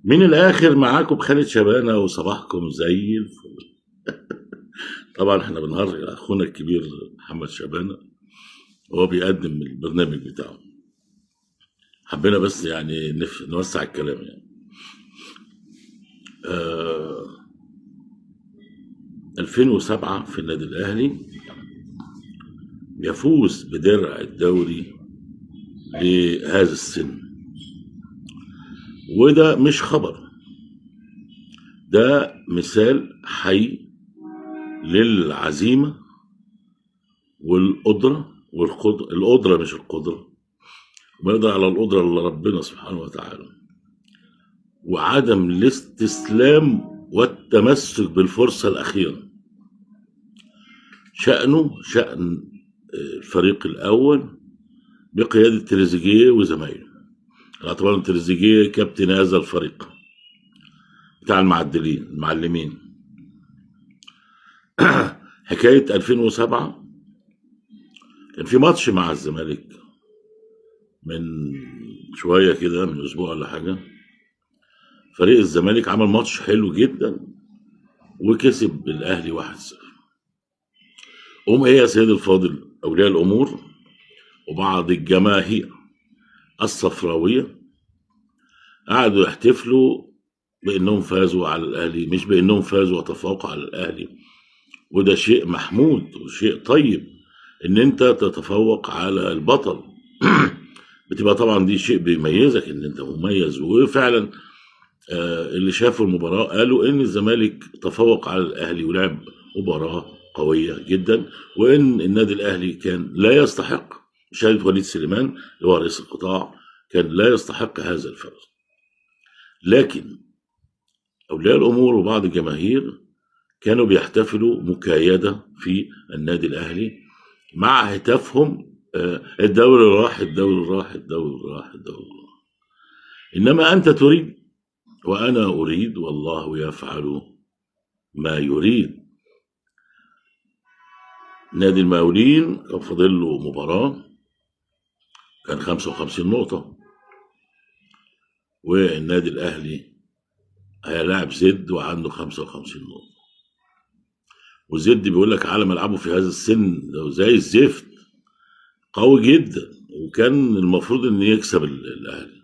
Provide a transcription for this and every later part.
من الآخر معاكم خالد شبانة وصباحكم زي الفل. طبعا احنا بنهرج أخونا الكبير محمد شبانة وهو بيقدم البرنامج بتاعه. حبينا بس يعني نوسع الكلام يعني. آه 2007 في النادي الأهلي يفوز بدرع الدوري لهذا السن، وده مش خبر، ده مثال حي للعزيمة والقدرة القدرة مش القدرة، بيقدر على القدرة اللي ربنا سبحانه وتعالى، وعدم الاستسلام والتمسك بالفرصة الأخيرة. شأن الفريق الأول بقيادة تريزيجيه وزمايله، اعتبر تريزيجيه كابتن هذا الفريق بتاع المعلمين. حكاية 2007 كان في ماتش مع الزمالك من شوية كده، من أسبوع ولا حاجة. فريق الزمالك عمل ماتش حلو جدا وكسب الأهلي 1-0. ايه يا سيد الفاضل، أولياء الأمور وبعض الجماهير الصفراوية قعدوا يحتفلوا بأنهم فازوا على الأهلي، مش بأنهم فازوا وتفوقوا على الأهلي. وده شيء محمود وشيء طيب إن أنت تتفوق على البطل. بتبقى طبعا دي شيء بيميزك إن أنت مميز. وفعلا اللي شافوا المباراة قالوا إن الزمالك تفوق على الأهلي ولعب مباراة قوية جدا، وإن النادي الأهلي كان لا يستحق، شهادة وليد سليمان اللي هو رئيس القطاع، كان لا يستحق هذا الفوز. لكن أولياء الأمور وبعض الجماهير كانوا بيحتفلوا مكايدة في النادي الأهلي مع هتافهم الدوري راح الدوري راح الدوري راح الدوري راح. إنما أنت تريد وأنا أريد والله يفعل ما يريد. نادي المقاولين كان فاضل له مباراة، كان 55 نقطة، والنادي الأهلي هيلاعب زد وعنده 55 نقطة. وزد بيقول لك على ملعبه في هذا السن لو زي الزفت قوي جدا، وكان المفروض ان يكسب الاهلي،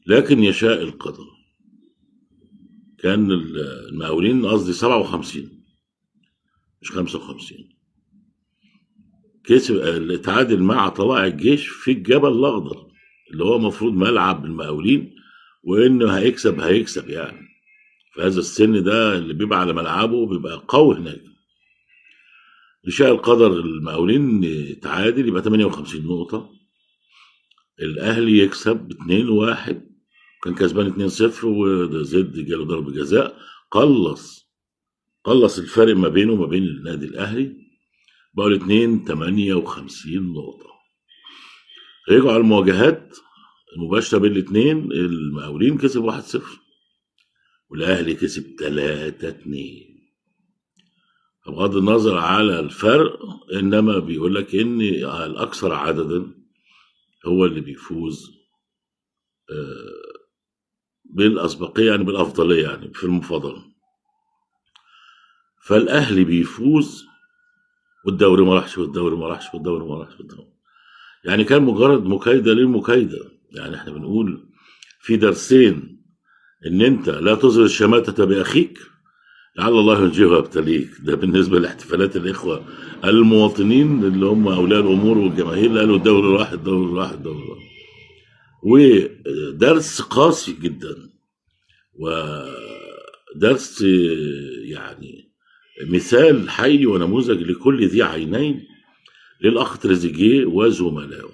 لكن يشاء القدر. كان المقاولين قصدي 57 مش 55، كسب تعادل مع طلائع الجيش في الجبل الاخضر اللي هو المفروض ملعب المقاولين، وانه هيكسب يعني في هذا السن ده اللي بيبقى على ملعبه بيبقى قوي هناك. يشاء القدر المقاولين تعادل يبقى 58 نقطة، الأهلي يكسب 2-1، كان كسبان 2-0 وزد جاله ضربة جزاء قلص الفرق ما بينه وما بين النادي الأهلي، بقوا الاثنين 58 نقطة. رجعوا على المواجهات المباشرة بين الاثنين، المقاولين كسب 1-0 والأهلي كسب 3-2. بغض النظر على الفرق، انما بيقول لك ان الاكثر عددا هو اللي بيفوز بالاسبقيه، يعني بالافضليه، يعني في المفاضله. فالاهلي بيفوز والدوري ما راحش والدوري ما راحش والدوري ما راحش والدوري. يعني كان مجرد مكايده للمكايده. يعني احنا بنقول في درسين: ان انت لا تظهر الشماتة باخيك لعل الله ينجيه ويبتليك. ده بالنسبه لاحتفالات الاخوه المواطنين اللي هم اولياء الامور والجماهير اللي قالوا الدوري راح الدوري راح الدوري راح. ودرس قاسي جدا، ودرس يعني مثال حي ونموذج لكل ذي عينين للاخ تريزيجيه وزملائه.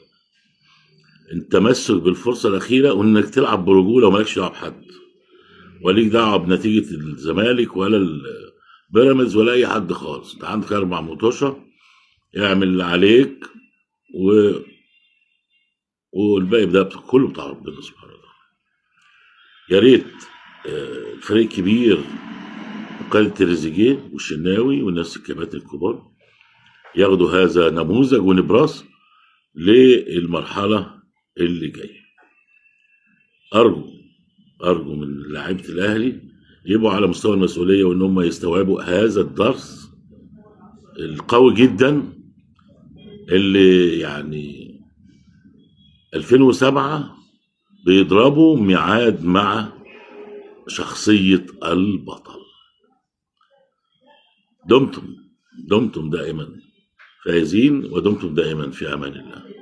التمسك بالفرصه الاخيره وانك تلعب برجوله ومالكش دعوه بحد، وليك دعوه بنتيجه الزمالك ولا بيراميدز ولا اي حد خالص. انت عندك 4 ماتشات، اعمل اللي عليك والباقي ده كله بتاع ربنا سبحانه وتعالى. يا ريت الفريق كبير وقائد تريزيجيه والشناوي والناس الكباتن الكبار ياخدوا هذا نموذج ونبراس للمرحله اللي جايه. ارجو أرجو من لاعيبة الأهلي يبقوا على مستوى المسؤولية، وإن هم يستوعبوا هذا الدرس القوي جدا اللي يعني 2007 بيضربوا ميعاد مع شخصية البطل. دمتم دائما فائزين، ودمتم دائما في أمان الله.